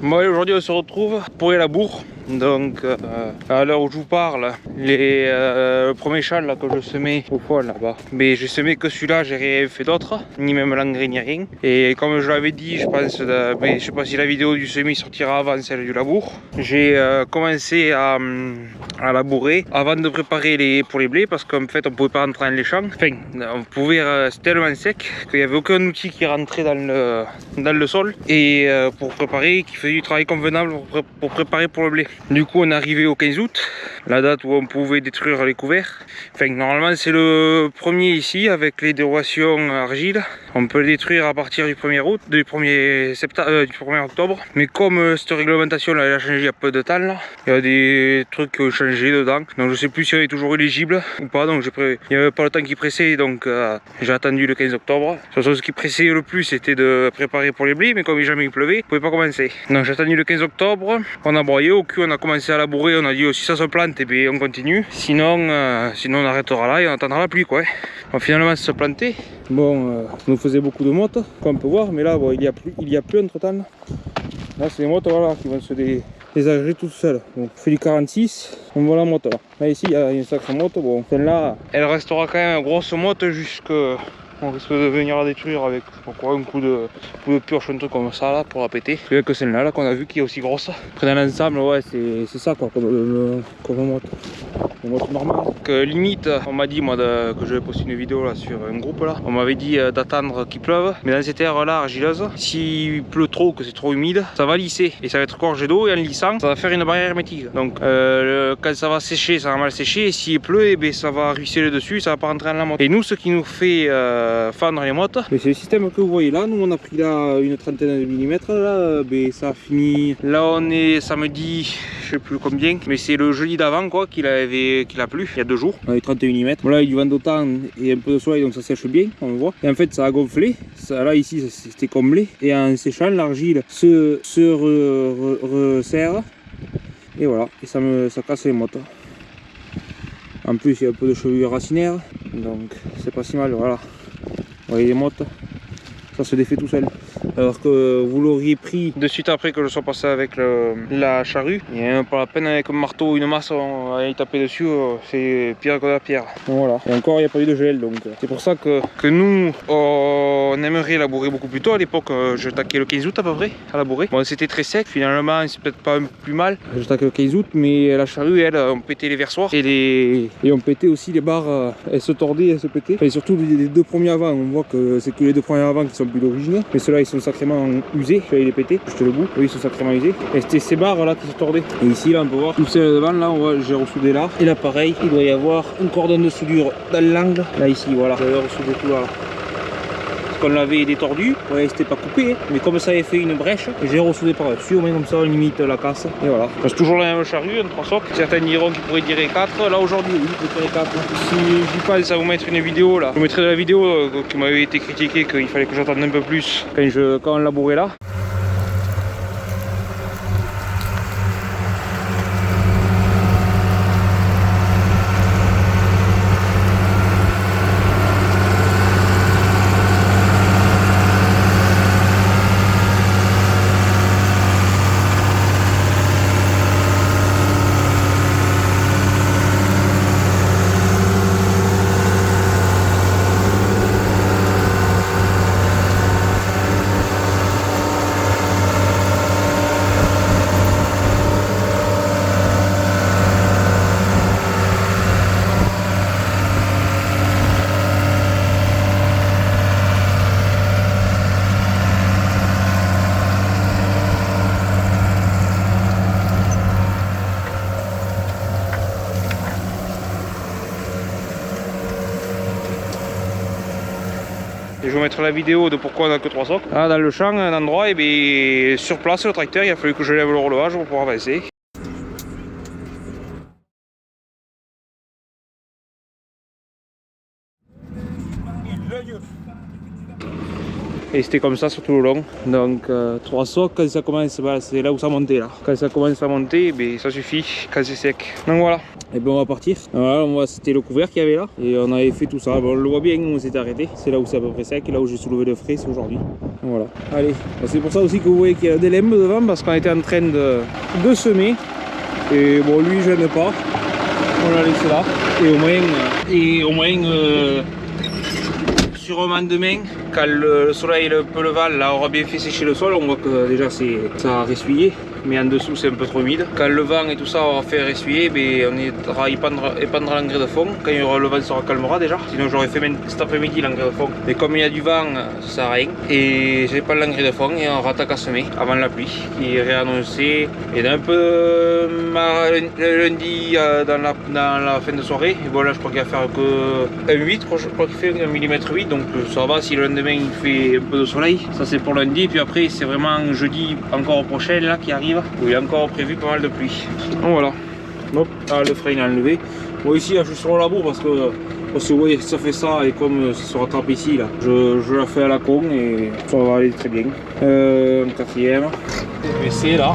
Bon, aujourd'hui on se retrouve pour les labours. Donc à l'heure où je vous parle, le premier champ là, que je semais au fond là-bas, mais j'ai semé que celui-là, j'ai rien fait d'autre, ni même l'engrais ni rien. Et comme je l'avais dit, je pense, mais je sais pas si la vidéo du semis sortira avant celle du labour, j'ai commencé à labourer avant de préparer pour les blés, parce qu'en fait on pouvait pas rentrer dans les champs. Enfin, on pouvait, c'était tellement sec qu'il n'y avait aucun outil qui rentrait dans le sol, et pour préparer, qui faisait du travail convenable pour préparer pour le blé. Du coup on est arrivé au 15 août, la date où on pouvait détruire les couverts. Enfin, normalement c'est le premier ici avec les dérogations argile. On peut les détruire à partir du 1er août, du 1er octobre. Mais comme cette réglementation là, elle a changé il y a peu de temps là, il y a des trucs qui ont changé dedans. Donc je sais plus si on est toujours éligible ou pas. Donc il n'y avait pas le temps qui pressait, donc j'ai attendu le 15 octobre. De toute façon, ce qui pressait le plus c'était de préparer pour les blés, mais comme jamais il pleuvait, on pouvait pas commencer. Donc j'ai attendu le 15 octobre, on a broyé, au cul on a commencé à labourer, on a dit si ça se plante, et bien on continue. Sinon on arrêtera là et on attendra la pluie quoi. Donc finalement ça se plantait. Bon, ça nous faisait beaucoup de mottes, comme on peut voir, mais là bon, il y a plus entre temps. Là c'est les mottes voilà, qui vont se désagréger toutes seules. Donc on fait du 46, on voit la motte là. Là ici il y a une sacrée motte, bon celle-là elle restera quand même grosse motte jusque... On risque de venir la détruire avec un coup de pioche, un truc comme ça là pour la péter. Il n'y a que celle-là là, qu'on a vu qui est aussi grosse. Après dans l'ensemble, ouais, c'est ça quoi, comme motte. Une motte normale. Que limite, on m'a dit moi que je vais poster une vidéo là sur un groupe là. On m'avait dit d'attendre qu'il pleuve. Mais dans ces terres là argileuses, s'il pleut trop, que c'est trop humide, ça va lisser et ça va être gorgé d'eau, et en lissant, ça va faire une barrière hermétique. Donc quand ça va sécher, ça va mal sécher. Et s'il pleut, et bien, ça va ruisseler dessus, ça va pas rentrer dans la motte. Et nous, ce qui nous fait fendre les mottes, mais c'est le système que vous voyez là. Nous on a pris là une trentaine de millimètres là, ben, ça a fini. Là on est samedi, je sais plus combien, mais c'est le jeudi d'avant quoi qu'il a plu, il y a 2 jours. On a eu 31 mm. Bon, là il y a du vent d'automne et un peu de soleil, donc ça sèche bien, on le voit. Et en fait ça a gonflé, ça, là ici c'était comblé, et en séchant l'argile se resserre, et voilà, et ça casse les mottes. En plus il y a un peu de chevelure racinaire, donc c'est pas si mal, voilà. Vous voyez les mottes, ça se défait tout seul. Alors que vous l'auriez pris de suite après que je sois passé avec la charrue, et pas la peine avec un marteau, une masse, on va y taper dessus, c'est pire que la pierre. Donc voilà, et encore il n'y a pas eu de gel, donc c'est pour ça que nous on aimerait labourer beaucoup plus tôt. À l'époque je taquais le 15 août à peu près à labourer. Bon c'était très sec, finalement c'est peut-être pas plus mal. Je taquais le 15 août, mais la charrue elle, on pétait les versoirs et on pétait aussi les barres, elles se tordaient, elles se pétaient. Et surtout les 2 premiers avant, on voit que c'est que les 2 premiers avant qui sont plus d'origine, mais ceux-là ils sont sacrément usés. Je vais les péter, je te le bout. Oui, ils sont sacrément usés. Et c'était ces barres là qui se tordaient. Et ici là on peut voir tout celle devant là, on voit j'ai ressoudé là. Et là pareil, il doit y avoir une cordonne de soudure dans l'angle. Là ici voilà, j'avais ressoudé tout là. Qu'on l'avait détordu, ouais, c'était pas coupé, hein. Mais comme ça avait fait une brèche, j'ai ressoudé par dessus, au moins comme ça on limite la casse. Et voilà. C'est toujours la même charrue, un 3 socs. Certains diront qu'ils pourraient dire 4. Là aujourd'hui, oui, je peux tirer 4. Si j'y pense à vous mettre une vidéo là, je vous mettrai de la vidéo qui m'avait été critiquée, qu'il fallait que j'attende un peu plus quand on labourait là. Et je vais vous mettre la vidéo de pourquoi on n'a que 3 socs. Là, dans le champ, un endroit, et bien sur place, le tracteur, il a fallu que je lève le relevage pour pouvoir avancer. et c'était comme ça sur tout le long. Donc 3 socs, quand ça commence, bah, c'est là où ça montait là. Quand ça commence à monter, ben, ça suffit quand c'est sec. Donc voilà. Et ben on va partir. Voilà, c'était le couvert qu'il y avait là et on avait fait tout ça. Bon, on le voit bien où on s'est arrêté. C'est là où c'est à peu près sec et là où j'ai soulevé le frais, c'est aujourd'hui. Voilà. Allez, c'est pour ça aussi que vous voyez qu'il y a des limbes devant parce qu'on était en train de semer. Et bon, lui, je n'aime pas. On l'a laissé là. Et au moins sur un lendemain, quand le soleil est un peu levant, là, aura bien fait sécher le sol. On voit que déjà ça a ressuyé. Mais en dessous c'est un peu trop humide. Quand le vent et tout ça aura fait ressuyer, ben, on ira épandre l'engrais de fond. Quand le vent se calmera déjà. Sinon j'aurais fait cet après-midi l'engrais de fond. Mais comme il y a du vent, ça sert à rien. Et j'ai pas l'engrais de fond et on rattaque à semer avant la pluie qui est réannoncée. Et un peu le lundi dans la fin de soirée. Et bon là je crois qu'il va faire que 1,8, je crois qu'il fait 1 mm 8. Donc ça va si le lendemain il fait un peu de soleil. Ça c'est pour lundi. Et puis après c'est vraiment jeudi encore prochain là qui arrive. Où il y a encore prévu pas mal de pluie. Donc voilà. Hop, ah, le frein est enlevé. Moi ici je suis sur le labour parce que vous voyez ça fait ça et comme ça se rattrape ici là, je la fais à la con et ça va aller très bien. Un quatrième. WC là.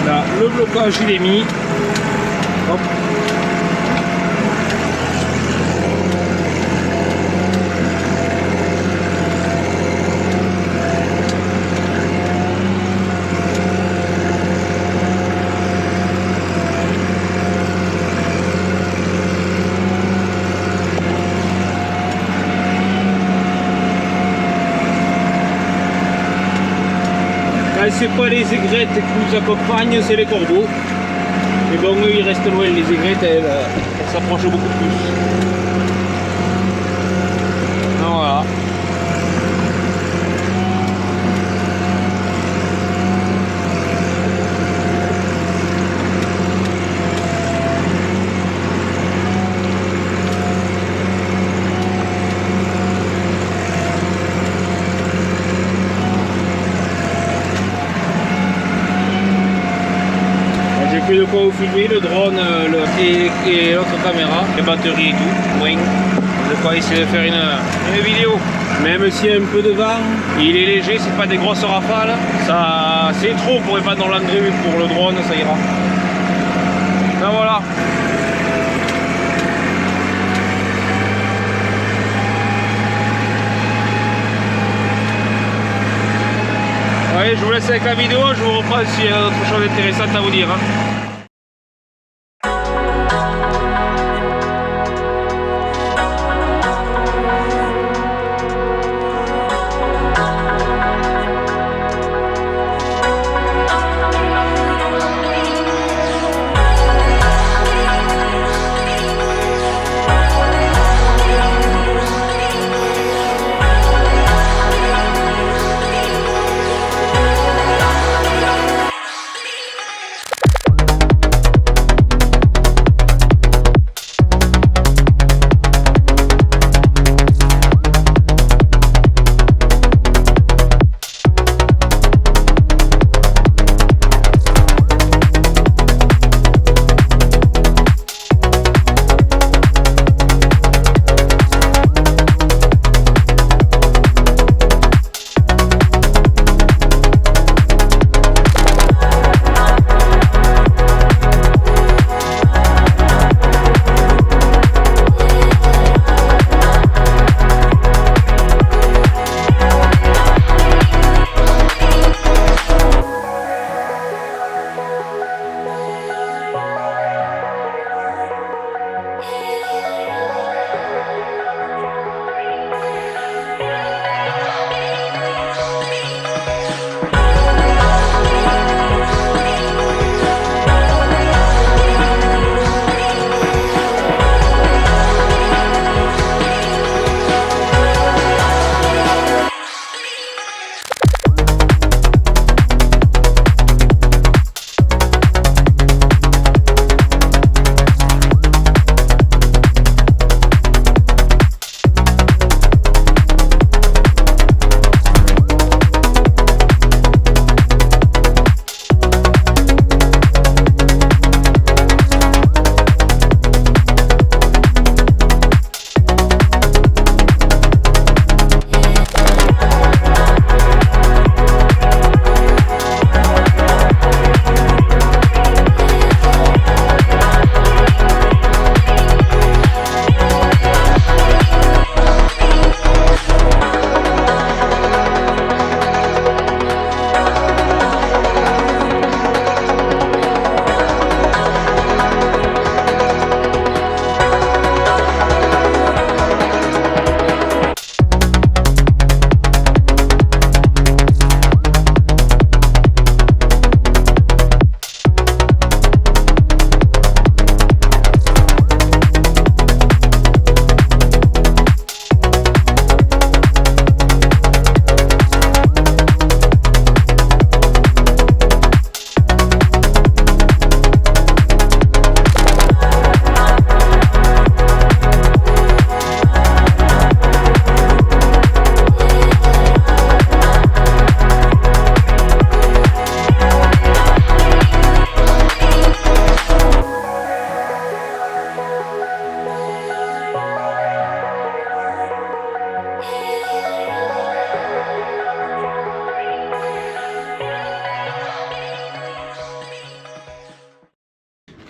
Là, le blocage il est mis. Hop. C'est pas les aigrettes qui nous accompagnent, c'est les corbeaux. Et bon, eux, ils restent loin, les aigrettes, elles s'approchent beaucoup plus. Donc, voilà. J'ai de quoi vous filmer, le drone et l'autre caméra, les batteries et tout. Moins de quoi essayer de faire une vidéo. Même s'il y a un peu de vent, il est léger, c'est pas des grosses rafales. Ça, c'est trop pour épandre l'engrais, mais pour le drone, ça ira. Ben voilà. Allez, je vous laisse avec la vidéo, je vous reprends s'il y a d'autres choses intéressantes à vous dire.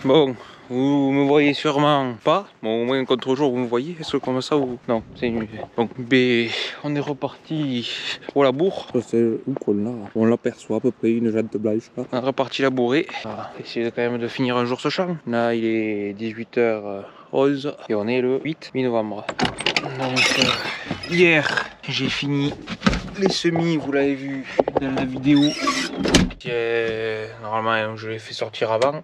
Bon, vous me voyez sûrement pas. Bon, au moins contre-jour vous me voyez. Est-ce que comme ça ou non? C'est nul. Donc, on est reparti au labour. C'est où qu'on l'a? On l'aperçoit à peu près, une jante blanche là. On est reparti labourer. On va essayer quand même de finir un jour ce champ. Là, il est 18h11 et on est le 8 mi-novembre. Donc, hier, j'ai fini les semis, vous l'avez vu dans la vidéo. Normalement, je l'ai fait sortir avant.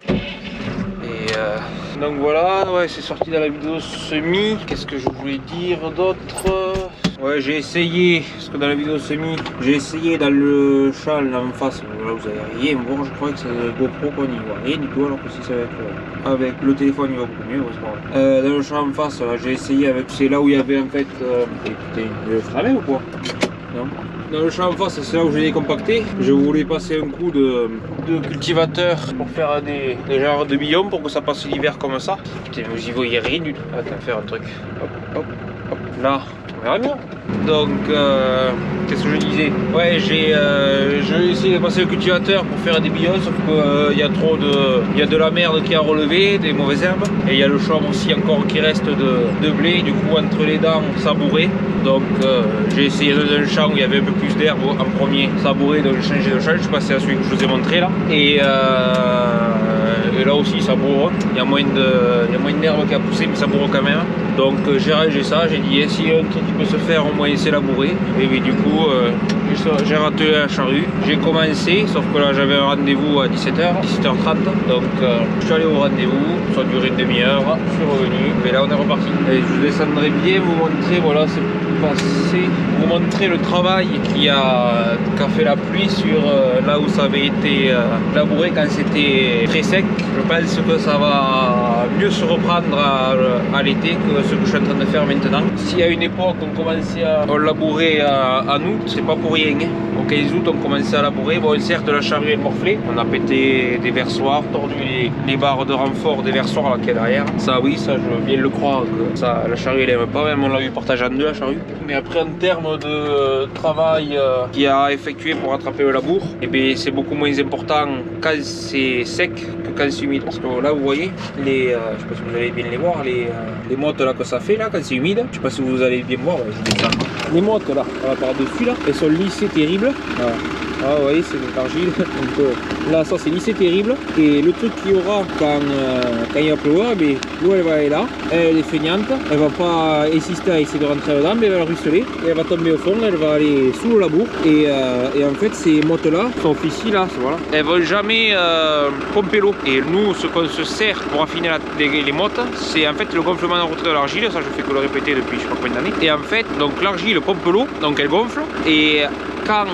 Et donc voilà, ouais, c'est sorti dans la vidéo semis. Qu'est-ce que je voulais dire d'autre? Ouais, j'ai essayé, parce que dans la vidéo semis, j'ai essayé dans le champ là en face. Là, vous avez rien voir, je crois que c'est le GoPro qu'on y voit rien du tout, alors que si c'est avec le téléphone, il va beaucoup mieux. Dans le champ en face, j'ai essayé avec, c'est là où il y avait en fait. Putain, le framé ou quoi? Non. Dans le champ en face, c'est là où j'ai décompacté. Je voulais passer un coup de cultivateur pour faire des genres de biomes pour que ça passe l'hiver comme ça. Putain, vous y voyez rien du tout. Attends, faire un truc. Hop, hop, hop. Là, on verra bien. Donc, qu'est-ce que je disais? Ouais, j'ai essayé de passer le cultivateur pour faire des biomes, sauf qu'il y a trop de. Il y a de la merde qui a relevé, des mauvaises herbes. Et il y a le champ aussi encore qui reste de blé. Du coup, entre les dents, sabouré. Donc j'ai essayé dans un champ où il y avait un peu plus d'herbe en premier, sabouré, donc j'ai changé de champ, je suis passé à celui que je vous ai montré là. Et là aussi ça bourre, il y a moins d'herbe qui a poussé mais ça bourre quand même. Donc j'ai rangé ça, j'ai dit si un truc qui peut se faire au moins c'est labourer. Et puis du coup j'ai raté la charrue, j'ai commencé, sauf que là j'avais un rendez-vous à 17h, 17h30. Donc je suis allé au rendez-vous, ça a duré une demi-heure, je suis revenu, et là on est reparti. Et je vous descendrai bien vous montrer, voilà c'est passé, vous montrer le travail qui a fait la pluie sur là où ça avait été labouré quand c'était très sec. Je pense que ça va mieux se reprendre à l'été que ce que je suis en train de faire maintenant. Si à une époque on commençait à labourer en août, c'est pas pour rien. Au 15 août on commençait à labourer, bon certes la charrue est morflée, on a pété des versoirs, tordu les barres de renfort des versoirs là qui est derrière. Ça oui, ça je veux bien le croire que ça, la charrue elle aime pas, même on l'a vu partager en deux la charrue. Mais après en termes de travail qu'il y a à effectuer pour attraper le labour, et bien c'est beaucoup moins important quand c'est sec que quand c'est humide. Parce que là vous voyez, je sais pas si vous allez bien les voir, les mottes là que ça fait là quand c'est humide, je sais pas si vous allez bien voir, je mets ça. Les mottes là, par dessus là, elles sont lissées terribles. Voilà. Ah vous voyez c'est une argile, donc là ça c'est lissé terrible. Et le truc qu'il y aura quand il va pleuvoir, l'eau elle va aller là, elle est feignante, elle va pas insister à essayer de rentrer dedans, mais elle va ruisseler, et elle va tomber au fond, elle va aller sous le labour. Et en fait ces mottes là, sont ici là, voilà, elles vont jamais pomper l'eau. Et nous ce qu'on se sert pour affiner les mottes, c'est en fait le gonflement en retrait de l'argile, ça je fais que le répéter depuis je sais pas combien d'années. Et en fait donc l'argile pompe l'eau, donc elle gonfle, et quand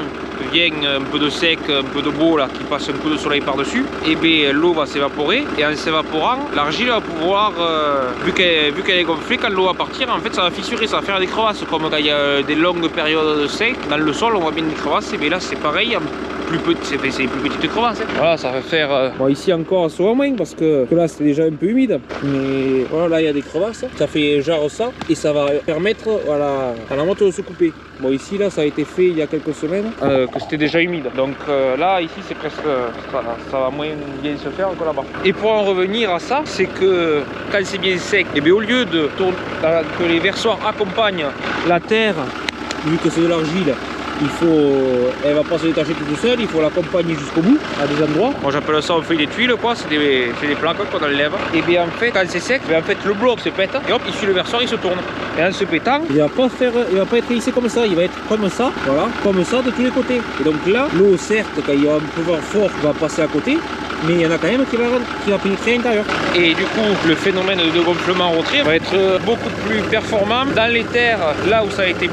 vient un peu de sec, un peu de beau là, qui passe un coup de soleil par dessus, et bien l'eau va s'évaporer, et en s'évaporant, l'argile va pouvoir, vu qu'elle est gonflée, quand l'eau va partir, en fait ça va fissurer, ça va faire des crevasses, comme quand il y a des longues périodes de sec, dans le sol on voit bien des crevasses, et bien là c'est pareil, plus petit, c'est les plus petites crevasses. Hein. Voilà, ça va faire. Bon, ici encore, ça va moins parce que là c'était déjà un peu humide. Mais voilà, là il y a des crevasses. Ça fait genre ça et ça va permettre voilà, à la motte de se couper. Bon, ici là ça a été fait il y a quelques semaines que c'était déjà humide. Donc là, ici c'est presque. Ça va moins bien se faire que là-bas. Et pour en revenir à ça, c'est que quand c'est bien sec, et bien au lieu de que les versoirs accompagnent la terre, vu que c'est de l'argile. Elle va pas se détacher toute seule, il faut l'accompagner jusqu'au bout, à des endroits. Moi j'appelle ça on fait des tuiles quoi, c'est des plaques qu'on enlève. Et bien en fait, quand c'est sec, en fait le bloc se pète, et hop, il suit le versoir, il se tourne. Et en se pétant, il va pas être hissé comme ça, il va être comme ça, voilà, comme ça de tous les côtés. Et donc là, l'eau certes, quand il y a un pouvoir fort, va passer à côté, mais il y en a quand même qui va pénétrer à l'intérieur. Et du coup, le phénomène de gonflement en retrait va être beaucoup plus performant dans les terres, là où ça a été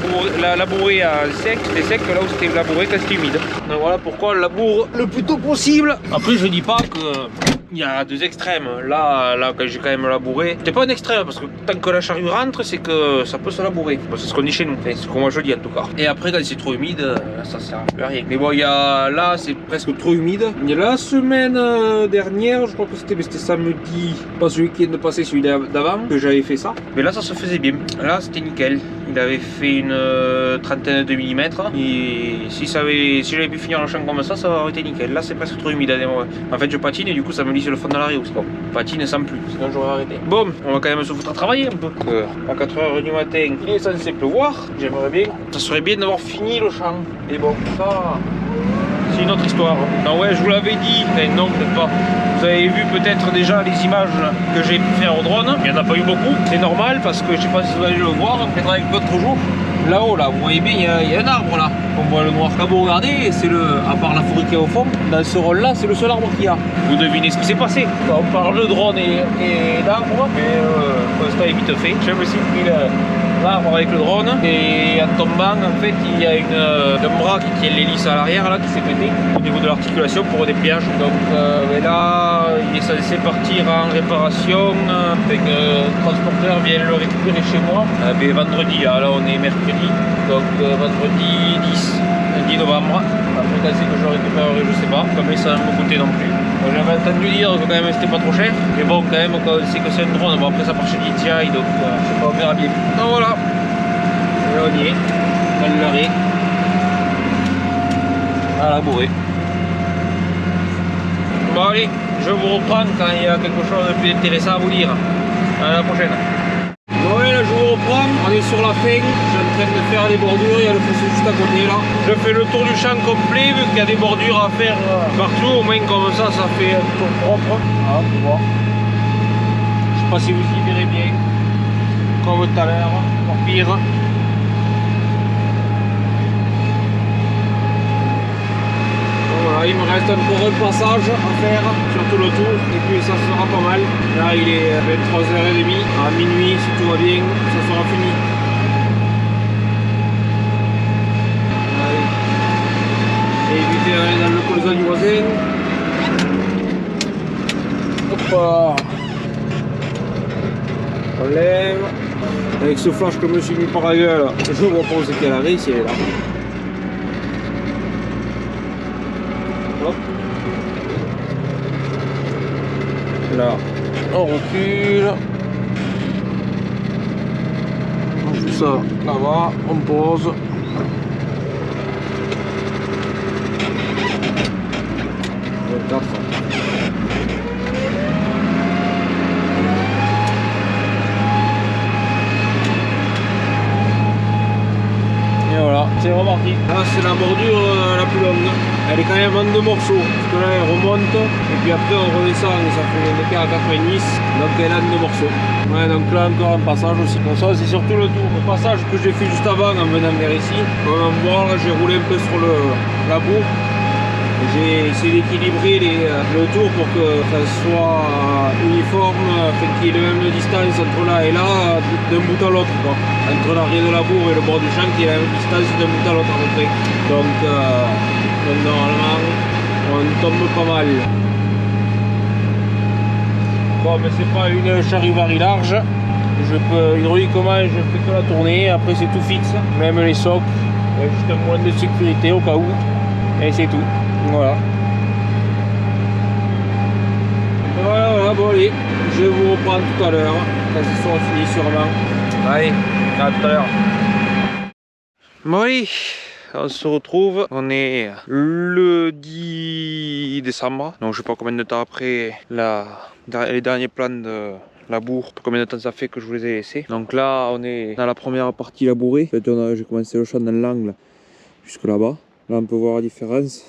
labouré à sec, c'était sec, que là où c'était labouré quand c'était humide. Donc voilà pourquoi on laboure le plus tôt possible. Après, je dis pas que il y a deux extrêmes. Là quand j'ai quand même labouré, c'est pas un extrême parce que tant que la charrue rentre, c'est que ça peut se labourer. Bon, c'est ce qu'on dit chez nous, enfin, c'est ce que moi je dis en tout cas. Et après, quand c'est trop humide, ça sert à rien. Mais bon, là, c'est presque trop humide. Il y a la semaine dernière, je crois que c'était samedi, pas ce week-end passé, celui d'avant, que j'avais fait ça. Mais là, ça se faisait bien. Là, c'était nickel. Il avait fait une trentaine de millimètres. Et si j'avais pu finir le champ comme ça aurait été nickel. Là, c'est presque trop humide. En fait, je patine et du coup, ça me lisse sur le fond de la rue aussi. Bon, patine sans plus, sinon j'aurais arrêté. Bon, on va quand même se foutre à travailler un peu. À 4 h du matin, il est censé pleuvoir. J'aimerais bien. Ça serait bien d'avoir fini le champ. Et bon, ça, c'est une autre histoire. Non, ouais, je vous l'avais dit. Enfin, non, peut-être pas. Vous avez vu peut-être déjà les images que j'ai pu faire au drone. Il n'y en a pas eu beaucoup. C'est normal parce que je sais pas si vous allez le voir. Peut-être avec l'autre jour. Là-haut, là, vous voyez bien, il y a un arbre là. On voit le noir. Quand vous regardez, c'est à part la forêt qui est au fond, dans ce rôle-là, c'est le seul arbre qu'il y a. Vous devinez ce qui s'est passé. On parle de drone et d'arbre, mais constat est vite fait. J'ai aussi pris l'arbre avec le drone et en tombant, en fait, il y a un bras qui tient l'hélice à l'arrière là qui s'est pété au niveau de l'articulation pour des dépliage. Donc là, il est censé partir en réparation. Le transporteur vient le récupérer chez moi. Mais vendredi, là on est mercredi. Donc vendredi 10 novembre. Après quand c'est que je le récupérerai, je sais pas. Comme ça va me coûter non plus. J'avais entendu dire que quand même c'était pas trop cher. Mais bon, quand même, quand on sait que c'est un drone, bon, après ça part chez DJI, donc je sais pas, on verra bien. Donc voilà. Et là on y est. Dans l'arrêt. À labourer. Bon allez, je vous reprends quand il y a quelque chose de plus intéressant à vous dire. À la prochaine. Bon ouais, là je vous reprends, on est sur la fin, je suis en train de faire les bordures, il y a le fossé juste à côté là. Je fais le tour du champ complet vu qu'il y a des bordures à faire partout, au moins comme ça, ça fait un tour propre. Ah, on peut voir. Je sais pas si vous y verrez bien, comme tout à l'heure, encore pire. Voilà, il me reste encore un passage à faire sur tout le tour et puis ça sera pas mal. Là il est 23h30, à minuit si tout va bien, ça sera fini. Et éviter d'aller dans le colza du voisin. Hop, on lève. Avec ce flash que je me suis mis par la gueule, je vois pas où c'est qu'elle arrive si elle est là. Hop. Là, on recule. On fait ça là-bas, on pose. Et voilà, c'est reparti. Là c'est la bordure la plus longue. Elle est quand même en 2 morceaux. Parce que là elle remonte et puis après on redescend et ça fait un écart à 90. Donc elle est en 2 morceaux. Ouais, donc là encore un passage aussi. Donc ça c'est surtout le tour. Le passage que j'ai fait juste avant en venant vers ici. Comme on voit là, j'ai roulé un peu sur la bourre. J'ai essayé d'équilibrer le tour pour que ça soit uniforme, qu'il y ait la même distance entre là et là, d'un bout à l'autre. Entre l'arrière de la bourre et le bord du champ, qu'il y ait la même distance d'un bout à l'autre à peu près. Donc normalement, on tombe pas mal. Bon, mais c'est pas une charivari large. Hydrauliquement, je fais que la tourner. Après, c'est tout fixe, même les socles. Il y a juste un moyen de sécurité au cas où. Et c'est tout. Voilà. Voilà, bon allez, je vous reprends tout à l'heure, quand ce sera fini sûrement. Allez, à tout à l'heure. Bon allez, on se retrouve, on est le 10 décembre, donc je sais pas combien de temps après les derniers plans de labour, combien de temps ça fait que je vous les ai laissés. Donc là on est dans la première partie labourée, en fait, j'ai commencé le champ dans l'angle jusque là-bas. Là on peut voir la différence,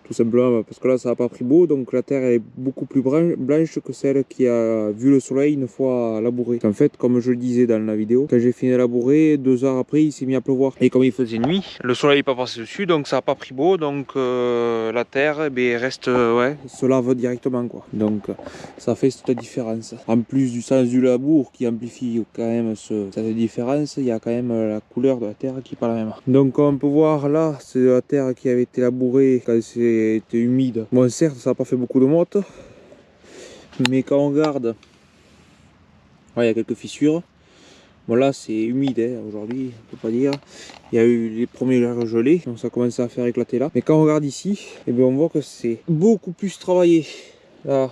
tout simplement parce que là ça n'a pas pris beau, donc la terre est beaucoup plus blanche que celle qui a vu le soleil une fois labourée. En fait, comme je le disais dans la vidéo, quand j'ai fini de labourer, 2 heures après il s'est mis à pleuvoir. Et comme il faisait nuit, le soleil n'est pas passé dessus, donc ça n'a pas pris beau, donc la terre reste, se lave directement quoi. Donc ça fait cette différence. En plus du sens du labour qui amplifie quand même cette différence, il y a quand même la couleur de la terre qui n'est pas la même. Donc comme on peut voir là, c'est de la terre qui avait été labourée quand c'était humide. Bon certes ça n'a pas fait beaucoup de motte, mais quand on regarde, il y a quelques fissures. Bon là c'est humide aujourd'hui, on peut pas dire. Il y a eu les premiers gelés, donc ça commence à faire éclater là. Mais quand on regarde ici, on voit que c'est beaucoup plus travaillé. Là,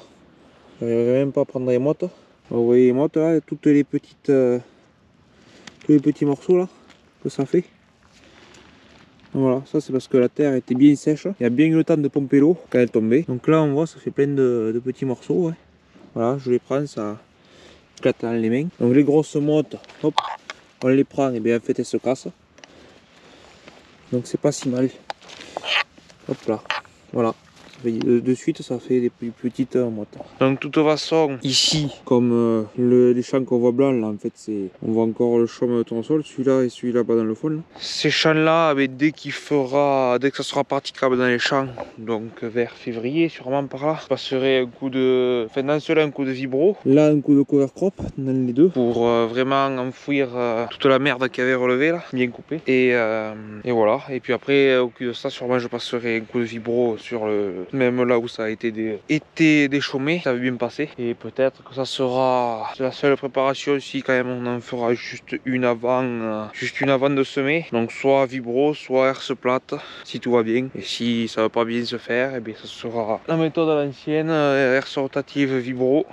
j'arriverai même pas à prendre les mottes. Vous voyez les mottes là, toutes les petites tous les petits morceaux là que ça fait. Voilà, ça c'est parce que la terre était bien sèche. Il y a bien eu le temps de pomper l'eau quand elle tombait. Donc là on voit ça fait plein de petits morceaux. Ouais. Voilà, je les prends, ça éclate dans les mains. Donc les grosses mottes, hop, on les prend et bien en fait elles se cassent. Donc c'est pas si mal. Hop là, voilà. De suite ça fait des plus petites mottes. Donc de toute façon ici comme les champs qu'on voit blancs là en fait c'est on voit encore le chaume de tournesol, celui-là et celui-là bas dans le fond là. Ces champs là dès que ça sera praticable dans les champs, donc vers février sûrement par là, je passerai un coup de dans ceux-là un coup de vibro, là un coup de cover crop dans les deux pour vraiment enfouir toute la merde qui avait relevé là, bien coupé et voilà. Et puis après au cul de ça sûrement je passerai un coup de vibro sur le même là où ça a été déchaumé, ça va bien passer. Et peut-être que ça sera la seule préparation si quand même on en fera juste une avant de semer. Donc soit vibro, soit herse plate si tout va bien. Et si ça va pas bien se faire, et bien ça sera la méthode à l'ancienne, herse rotative vibro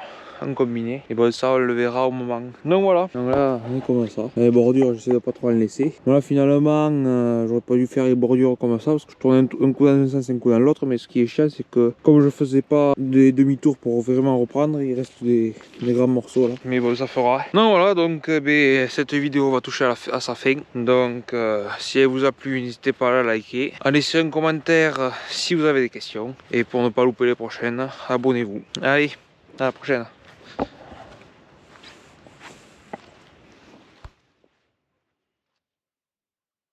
en combiné. Et bon ça on le verra au moment. Donc voilà. Donc là on est comme ça. Les bordures j'essaie de pas trop en laisser. Voilà finalement j'aurais pas dû faire les bordures comme ça parce que je tournais un coup dans un sens, un coup dans l'autre. Mais ce qui est chiant c'est que comme je faisais pas des demi-tours pour vraiment reprendre, il reste des grands morceaux là. Mais bon ça fera. Donc voilà, donc cette vidéo va toucher à sa fin. Donc si elle vous a plu n'hésitez pas à la liker. À laisser un commentaire si vous avez des questions. Et pour ne pas louper les prochaines, abonnez-vous. Allez, à la prochaine.